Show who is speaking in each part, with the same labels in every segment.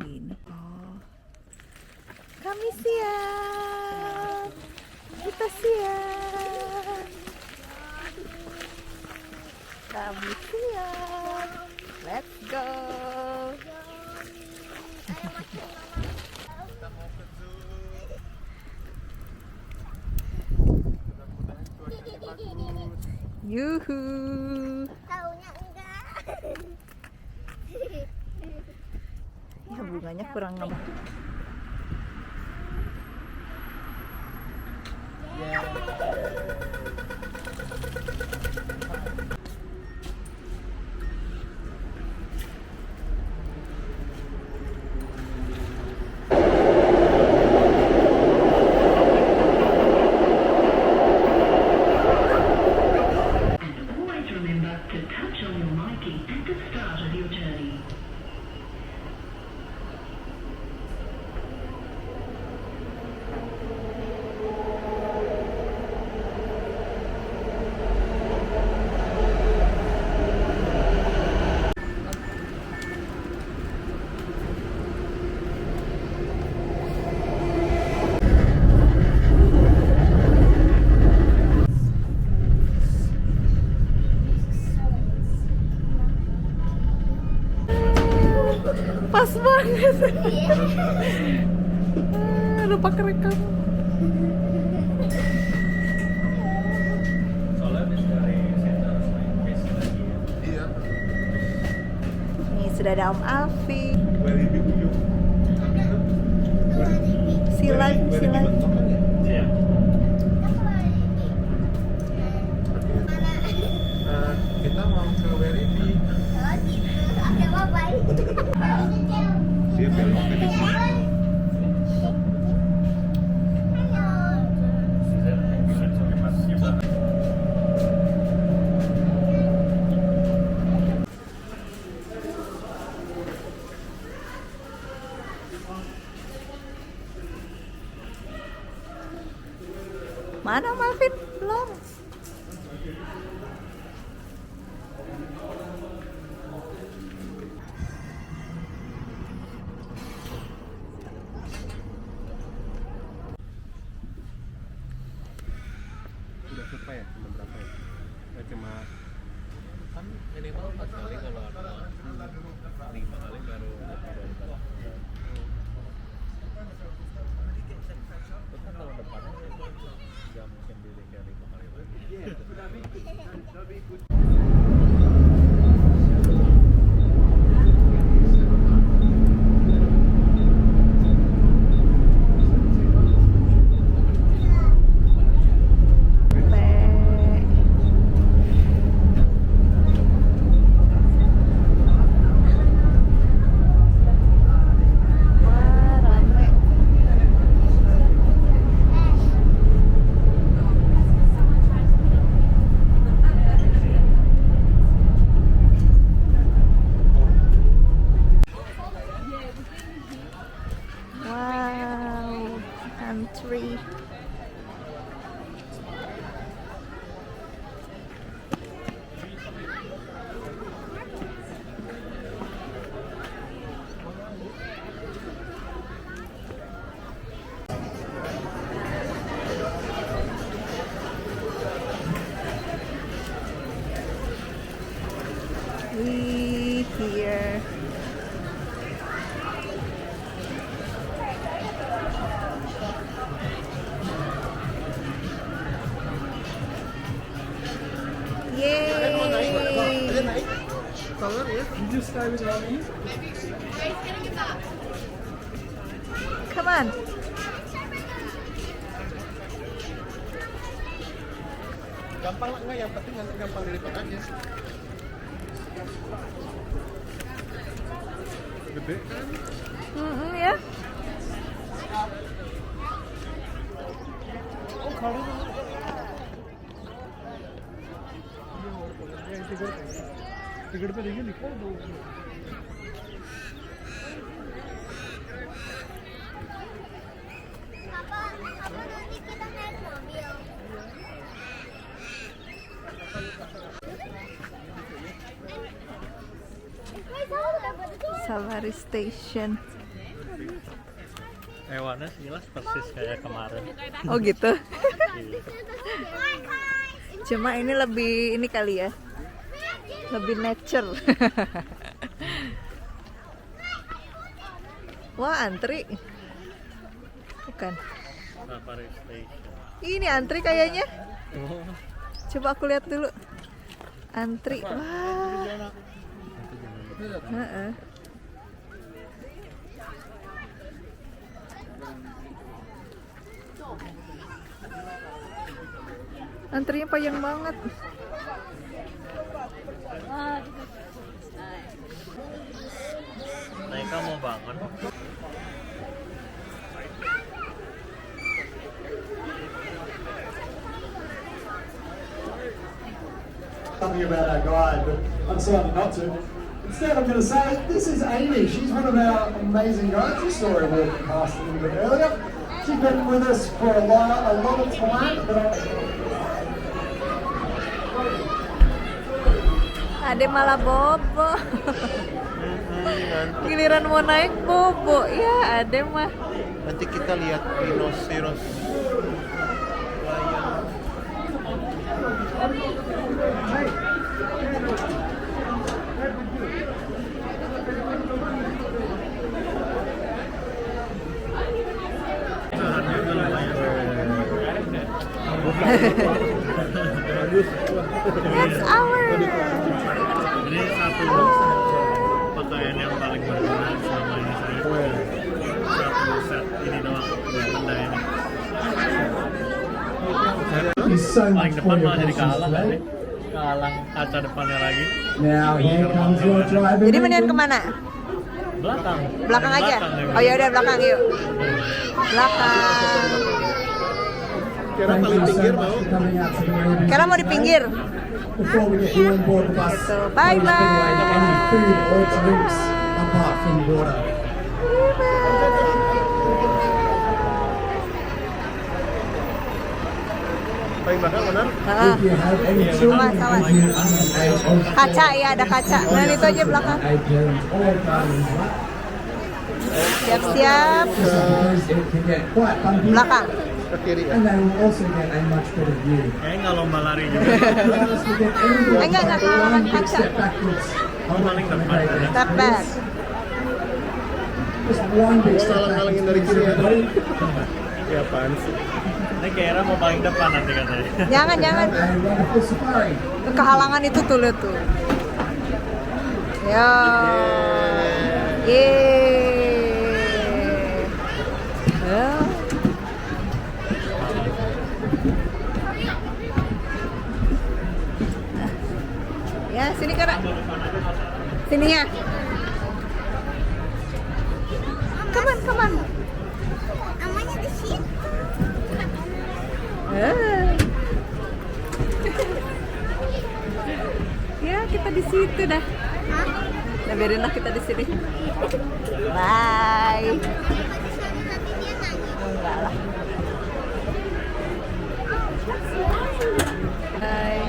Speaker 1: Gini. Oh, kami siap. Kita siap. Kami siap. Let's go.
Speaker 2: Kita mau ke zoo. Mudah-mudahan cuacanya bagus.
Speaker 1: Yuhu.
Speaker 3: Taunya enggak.
Speaker 1: Ya bunganya kurang ngebah. Pas banget. Lupa kerekam.
Speaker 2: Soalnya habis dari center base lagi ya. Iya.
Speaker 1: Nih sudah ada Om Alfi.
Speaker 2: Werribee Buyung.
Speaker 1: Silat.
Speaker 2: Iya. Kita mau ke Werribee.
Speaker 3: Oh gitu. Oke, bye-bye.
Speaker 2: Dia belok ke sini.
Speaker 1: Mana Malvin? Belum.
Speaker 2: Udah supaya ya? Cuma berapa ya? Cuma kan minimal 4 kali kalau ada 5 kali baru dari kalau kan tahun depannya nggak mungkin beli kayak 5 kali lagi.
Speaker 1: Wow, country. We here. Yay! Come on.
Speaker 2: Gampang lah enggak, yang penting nanti gampang dilipat aja. Gede kan?
Speaker 1: Ya.
Speaker 2: Oh, kalau ticket पे देखिए लिखा है 2
Speaker 3: Apa nanti kita naik mobil?
Speaker 1: Safari Station.
Speaker 2: Hewannya jelas persis kayak kemarin.
Speaker 1: Oh gitu.
Speaker 2: Iya.
Speaker 1: Cuma ini lebih ini kali ya. Lebih nature. Wah, antri. Bukan.
Speaker 2: Safari Station.
Speaker 1: Ini antri kayaknya.
Speaker 2: Oh.
Speaker 1: Coba aku lihat dulu. Antri. Wah. Heeh. Antrinya panjang banget.
Speaker 2: Mereka mau bangun.
Speaker 4: Something about our guide, but I decided not to. Instead, I'm going to say this is Amy. She's one of our amazing guides. You saw her walking past a little bit earlier. She's been with us for a lot of time, but
Speaker 1: Ade malah bobo. Giliran mau naik bobo. Ya, Ade mah.
Speaker 2: Nanti kita lihat rhinoceros.
Speaker 1: That's our.
Speaker 2: Ini satu pakaian yang paling berguna selama ini saya. Satu set ini doang benda ini.
Speaker 4: thank you so
Speaker 2: Paling
Speaker 4: much
Speaker 2: depan
Speaker 4: for your
Speaker 2: malah jadi
Speaker 4: patience
Speaker 2: kalang
Speaker 4: today.
Speaker 2: nanti. Kalang kaca depannya lagi.
Speaker 4: Now here comes your driver.
Speaker 1: Jadi mendingan kemana?
Speaker 2: Belakang.
Speaker 1: Belakang aja.
Speaker 2: Belakang,
Speaker 1: Oh ya udah belakang yuk. Belakang.
Speaker 2: Kira
Speaker 4: Thank
Speaker 2: paling
Speaker 4: you so
Speaker 2: pinggir
Speaker 4: much
Speaker 2: mau.
Speaker 4: for coming out to the Werribee
Speaker 1: Karena mau di pinggir.
Speaker 4: Before we get you on board the bus,
Speaker 1: Gitu.
Speaker 4: please give away
Speaker 1: Bye-bye.
Speaker 4: any food or drinks apart from water.
Speaker 2: Paling belakang benar.
Speaker 1: Heeh.
Speaker 4: If you have any children
Speaker 1: Salah.
Speaker 4: with you under the age of
Speaker 1: Kaca ya, ada kaca. Nah itu aja belakang.
Speaker 4: a parent or guardian's right,
Speaker 1: Siap-siap.
Speaker 4: just because it can get quite bumpy,
Speaker 1: Belakang.
Speaker 2: Ke kiri ya.
Speaker 4: and they will also get a much better view.
Speaker 2: Kayaknya nggak lomba lari gitu.
Speaker 4: Regardless, we get any
Speaker 1: Enggak,
Speaker 4: one big
Speaker 1: kaca.
Speaker 4: step backwards.
Speaker 2: Paling depan ya.
Speaker 1: Step back.
Speaker 4: Just one big step
Speaker 2: Ngalang-ngalangin dari
Speaker 4: backwards.
Speaker 2: kiri ya.
Speaker 4: Everybody.
Speaker 2: Ya apaan sih? Ini kira mau paling depan nanti katanya.
Speaker 1: Jangan.
Speaker 4: Have a wonderful safari.
Speaker 1: Kehalangan itu tuh lihat tuh. Ya. Yeay. Ya. Ya, sini Kara. Sininya. Come on.
Speaker 3: Namanya di situ.
Speaker 1: Ya, kita di situ dah.
Speaker 3: Hah?
Speaker 1: Nah, biarinlah kita di sini. Bye. Enggak lah. Bye.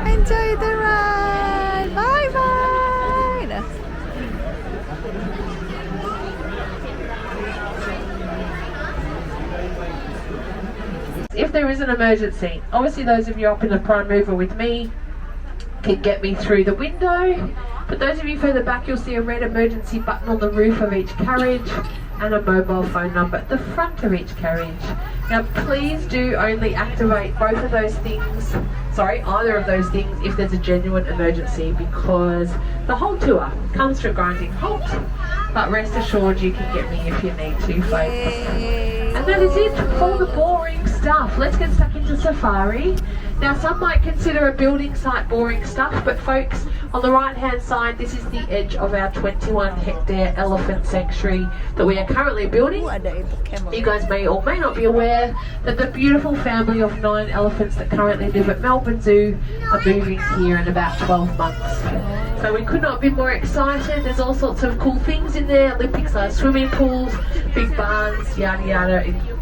Speaker 1: Enjoy the ride. Bye bye. Dah.
Speaker 5: If there is an emergency, obviously those of you up in the prime mover with me can get me through the window, but those of you further back, you'll see a red emergency button on the roof of each carriage and a mobile phone number at the front of each carriage. Now please do only activate both of those things, either of those things if there's a genuine emergency, because the whole tour comes to a grinding halt, but rest assured you can get me if you need to, folks.
Speaker 1: Yay.
Speaker 5: And that is it for the boring stuff. Let's get stuck into safari. Now some might consider a building site boring stuff, but folks, on the right hand side, this is the edge of our 21 hectare elephant sanctuary that we are currently building.
Speaker 1: Ada itu camel.
Speaker 5: You guys may or may not be aware that the beautiful family of 9 elephants that currently live at Melbourne Zoo are moving here in about 12 months. So we could not be more excited. There's all sorts of cool things in there, Olympic-sized swimming pools, big barns, yada yada,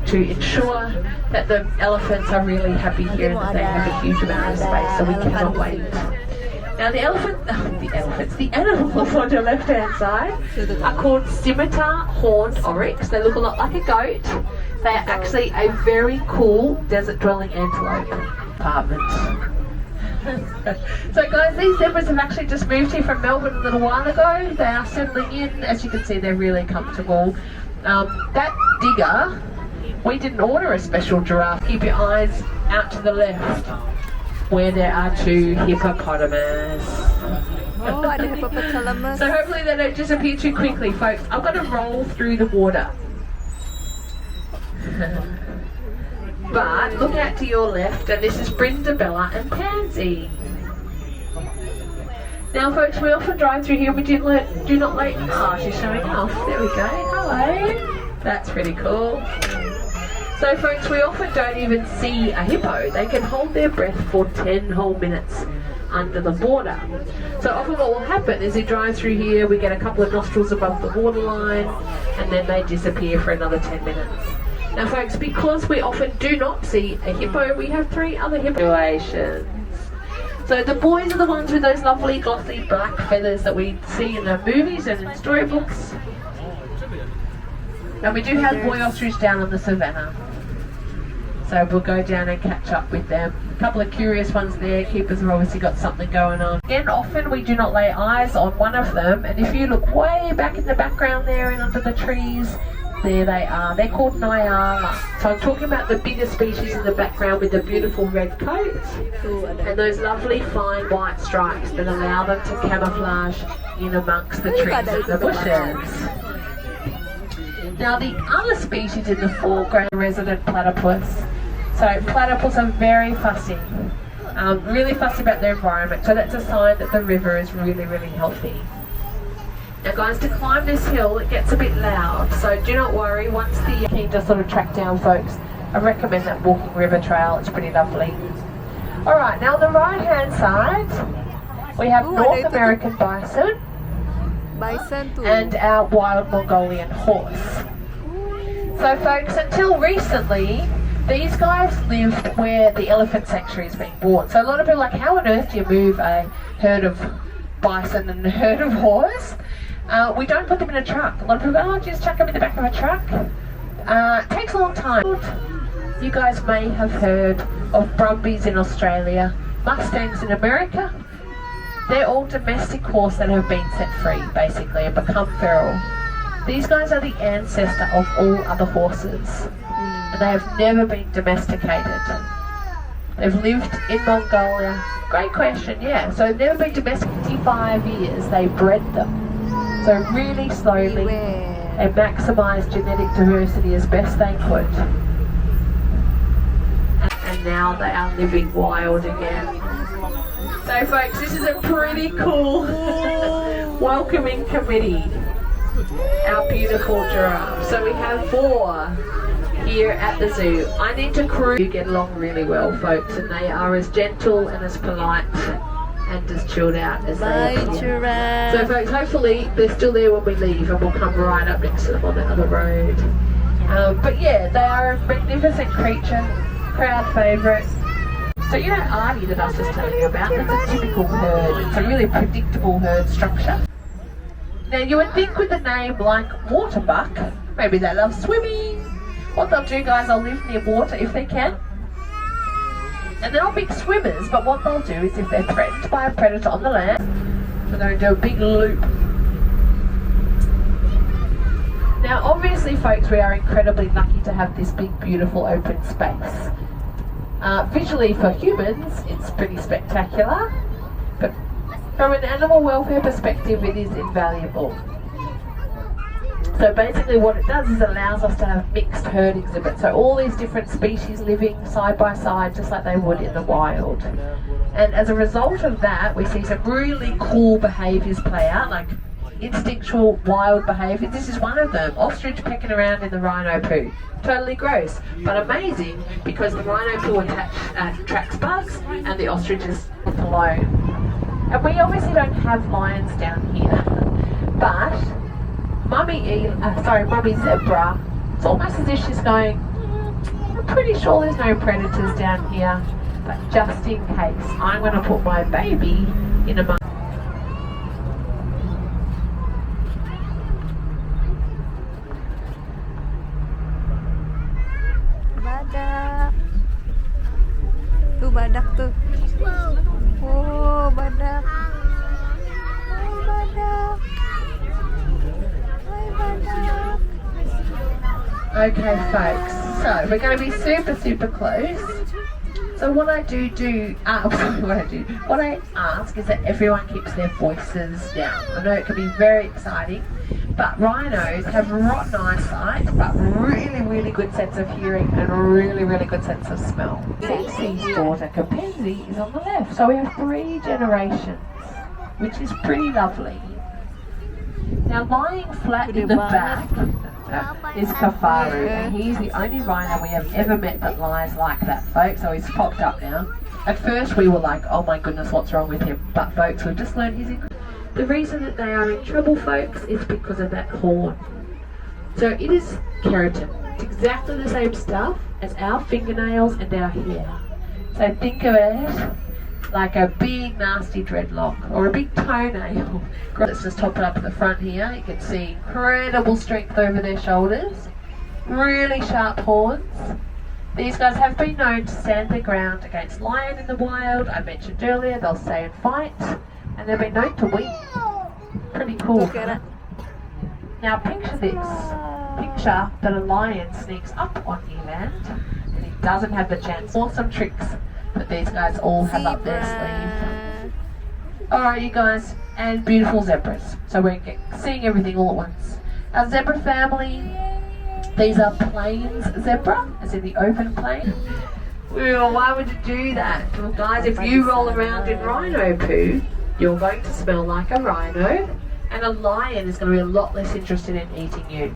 Speaker 5: to ensure that the elephants are really happy here and that they have a huge amount of space, so we cannot wait. Now the animals on your left-hand side are called scimitar horned oryx. They look a lot like a goat. They are actually a very cool desert-dwelling antelope apartment. So guys, these zebras have actually just moved here from Melbourne a little while ago. They are settling in. As you can see, they're really comfortable. That digger, we didn't order a special giraffe. Keep your eyes out to the left, where there are 2 hippopotamus.
Speaker 1: Oh, ada hippopotamus.
Speaker 5: So hopefully they don't disappear too quickly, folks. I'm going to roll through the water. But look out to your left, and this is Brenda, Bella and Pansy. Now folks, we often drive through here, we do not let... Oh, she's showing off. There we go. Hello. That's pretty cool. So folks, we often don't even see a hippo. They can hold their breath for 10 whole minutes under the water. So often what will happen is we drive through here, we get a couple of nostrils above the waterline, and then they disappear for another 10 minutes. Now folks, because we often do not see a hippo, we have 3 other hippoations. So the boys are the ones with those lovely glossy black feathers that we see in the movies and in storybooks. And we do have boy ostrich down on the savannah. So we'll go down and catch up with them. A couple of curious ones there. Keepers have obviously got something going on. Again, often we do not lay eyes on one of them. And if you look way back in the background there and under the trees, there they are. They're called Nyala. So I'm talking about the bigger species in the background with the beautiful red coats and those lovely fine white stripes that allow them to camouflage in amongst the trees and the bushes. Now the other species in the foreground, resident platypus. So platypus are very fussy, really fussy about their environment. So that's a sign that the river is really, really healthy. Now guys, to climb this hill, it gets a bit loud. So do not worry, once the keen to sort of track down folks, I recommend that walking river trail. It's pretty lovely. Alright, now on the right hand side, we have North American bison.
Speaker 1: Bison too.
Speaker 5: And our wild Mongolian horse. So folks, until recently, these guys lived where the elephant sanctuary is being born. So a lot of people are like, how on earth do you move a herd of bison and a herd of horse? We don't put them in a truck. A lot of people go, oh, just chuck them in the back of a truck. It takes a long time. You guys may have heard of Brumbies in Australia, Mustangs in America. They're all domestic horse that have been set free, basically, and become feral. These guys are the ancestor of all other horses, and they have never been domesticated. They've lived in Mongolia. Great question, yeah. So they've never been domesticated. 55 years, they bred them. So really slowly, they maximised genetic diversity as best they could. And now they are living wild again. So folks, this is a pretty cool welcoming committee. Our beautiful giraffe. So we have 4 here at the zoo. I need to crew. You get along really well, folks, and they are as gentle and as polite and as chilled out as they are.
Speaker 1: Giraffe.
Speaker 5: So folks, hopefully they're still there when we leave, and we'll come right up next to them on the other road. But yeah, they are a magnificent creature, crowd favourite. So you know Artie that I was just telling you about, that's a typical herd. It's a really predictable herd structure. Now you would think with a name like Waterbuck, maybe they love swimming. What they'll do, guys, they'll live near water if they can. And they're not big swimmers, but what they'll do is if they're threatened by a predator on the land, they're going to do a big loop. Now obviously folks, we are incredibly lucky to have this big beautiful open space. Visually for humans, it's pretty spectacular, but from an animal welfare perspective, it is invaluable. So basically what it does is allows us to have mixed herd exhibits. So all these different species living side by side, just like they would in the wild. And as a result of that, we see some really cool behaviours play out, like instinctual wild behaviours. This is one of them, ostrich pecking around in the rhino poo. Totally gross, but amazing because the rhino poo attracts bugs and the ostrich is alone. And we obviously don't have lions down here, but Mummy Zebra, it's almost as if she's going, I'm pretty sure there's no predators down here, but just in case, I'm going to put my baby in a month.
Speaker 1: Badak. Tuh badak tuh. Oh, badak. Hai badak. Hai badak.
Speaker 5: Okay, folks, so we're going to be super close. So what I ask is that everyone keeps their voices down. I know it can be very exciting, but rhinos have rotten eyesight, but really good sense of hearing and really good sense of smell. Dixie's daughter, Kebun, is on the left. So we have 3 generations, which is pretty lovely. Now lying flat in the back is Kafaru, and he's the only rhino we have ever met that lies like that, folks. So he's popped up now. At first we were like, oh my goodness, what's wrong with him? But folks, we've just learned the reason that they are in trouble, folks, is because of that horn. So it is keratin. It's exactly the same stuff as our fingernails and our hair. So think of it like a big nasty dreadlock or a big toenail. Let's just top it up at the front here. You can see incredible strength over their shoulders, really sharp horns. These guys have been known to stand their ground against lion in the wild. I mentioned earlier they'll stay and fight, and they've been known to win. Pretty cool. Huh? Now picture this. Picture that a lion sneaks up on your land and he doesn't have the chance. Awesome tricks that these guys all have up their sleeve. Alright you guys, and beautiful zebras. So we're seeing everything all at once. Our zebra family, these are plains zebra, as in the open plain. Well, why would you do that? Well guys, if you roll around in rhino poo, you're going to smell like a rhino, and a lion is going to be a lot less interested in eating you.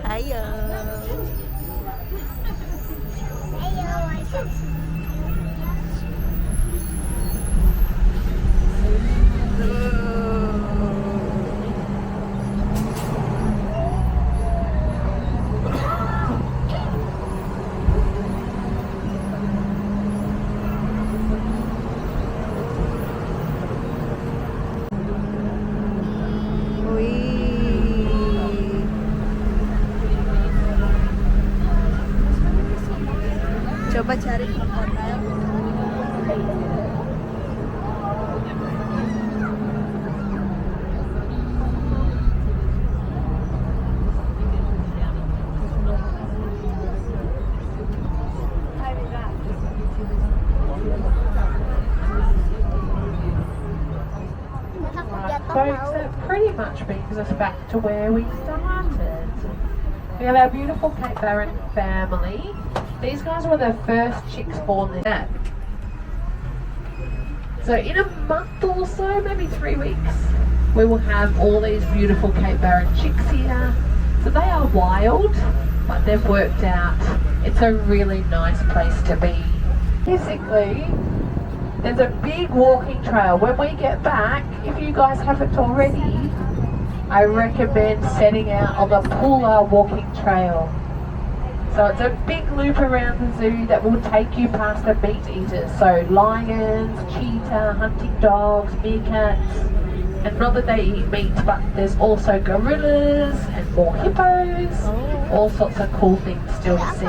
Speaker 1: Ayo. Coba cari hotel.
Speaker 5: Folks, that pretty much brings us back to where we started. We have our beautiful Cape Barren family. These guys were the first chicks born there. So in a month or so, maybe 3 weeks, we will have all these beautiful Cape Barren chicks here. So they are wild, but they've worked out. It's a really nice place to be. Basically, there's a big walking trail. When we get back, if you guys haven't already, I recommend setting out on the Pula walking trail. So it's a big loop around the zoo that will take you past the meat eaters. So lions, cheetah, hunting dogs, meerkats. And not that they eat meat, but there's also gorillas and more hippos. All sorts of cool things still to see.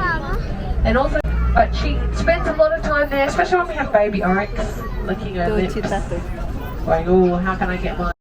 Speaker 5: And also, but she spends a lot of time there, especially when we have baby oryx licking her lips. Going, oh, how can I get my